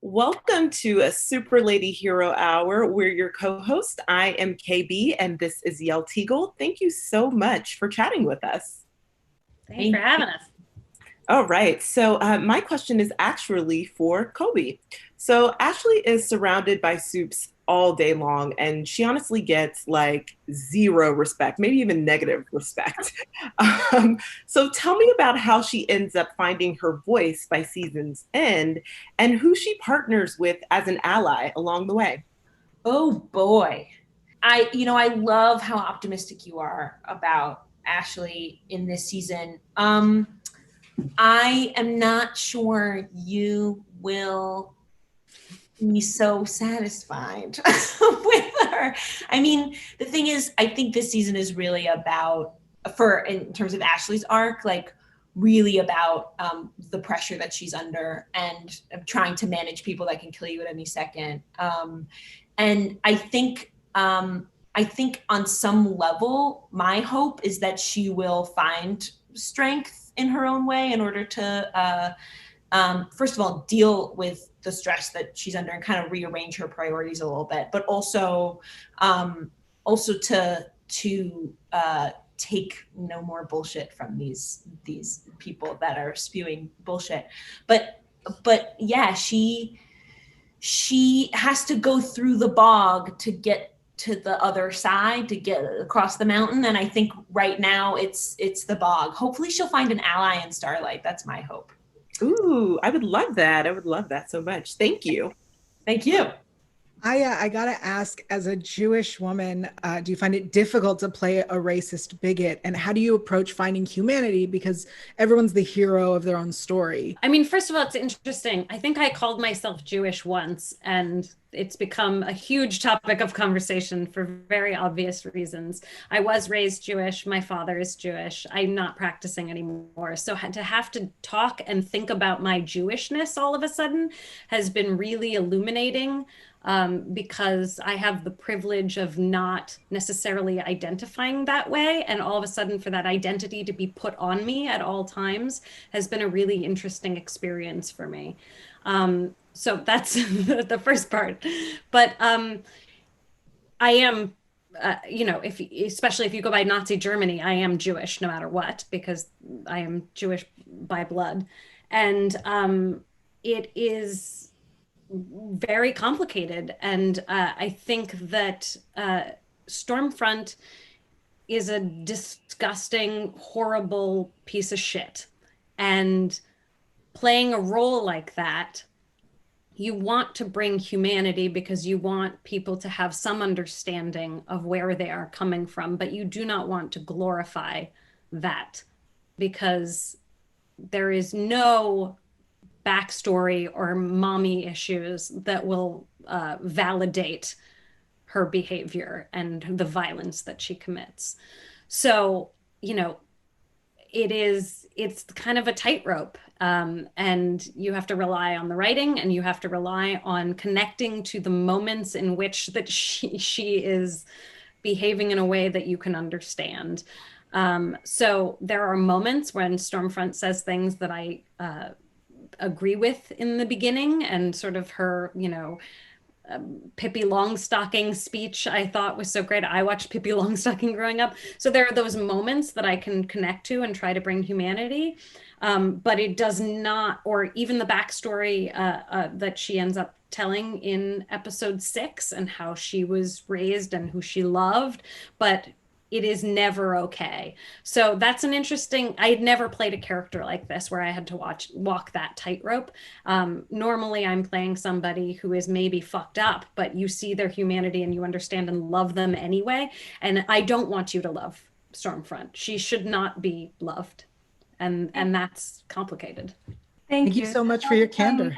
Welcome to a Super Lady Hero Hour. We're your co-host. I am KB, and this is Yel Teagle. Thank you so much for chatting with us. Thanks for having us. All right. So my question is actually for Colby. So Ashley is surrounded by soups all day long, and she honestly gets like zero respect, maybe even negative respect. So tell me about how she ends up finding her voice by season's end and who she partners with as an ally along the way. Oh boy. I love how optimistic you are about Ashley in this season. I am not sure you will be so satisfied with her. I mean, the thing is, I think this season is really about, in terms of Ashley's arc, like really about the pressure that she's under and trying to manage people that can kill you at any second. And I think on some level, my hope is that she will find strength in her own way in order to, first of all, deal with the stress that she's under and kind of rearrange her priorities a little bit, but also to take no more bullshit from these people that are spewing bullshit. But yeah, she has to go through the bog to get to the other side, to get across the mountain. And I think right now it's the bog. Hopefully she'll find an ally in Starlight. That's my hope. Ooh, I would love that. I would love that so much. Thank you. Thank you. I gotta ask, as a Jewish woman, do you find it difficult to play a racist bigot? And how do you approach finding humanity? Because everyone's the hero of their own story. I mean, first of all, it's interesting. I think I called myself Jewish once, and it's become a huge topic of conversation for very obvious reasons. I was raised Jewish. My father is Jewish. I'm not practicing anymore. So to have to talk and think about my Jewishness all of a sudden has been really illuminating. Because I have the privilege of not necessarily identifying that way. And all of a sudden for that identity to be put on me at all times has been a really interesting experience for me. So that's the first part. But I am, especially if you go by Nazi Germany, I am Jewish no matter what, because I am Jewish by blood. And it is very complicated. And I think that Stormfront is a disgusting, horrible piece of shit. And playing a role like that, you want to bring humanity because you want people to have some understanding of where they are coming from, but you do not want to glorify that because there is no backstory or mommy issues that will validate her behavior and the violence that she commits. So, it's kind of a tightrope. And you have to rely on the writing, and you have to rely on connecting to the moments in which that she is behaving in a way that you can understand. So there are moments when Stormfront says things that I agree with in the beginning, and sort of her, Pippi Longstocking speech I thought was so great. I watched Pippi Longstocking growing up. So there are those moments that I can connect to and try to bring humanity. But it does not, or even the backstory that she ends up telling in episode 6 and how she was raised and who she loved. But it is never okay. So that's an interesting, I had never played a character like this where I had to walk that tightrope. Normally I'm playing somebody who is maybe fucked up, but you see their humanity and you understand and love them anyway. And I don't want you to love Stormfront. She should not be loved. And that's complicated. Thank you so much for your candor.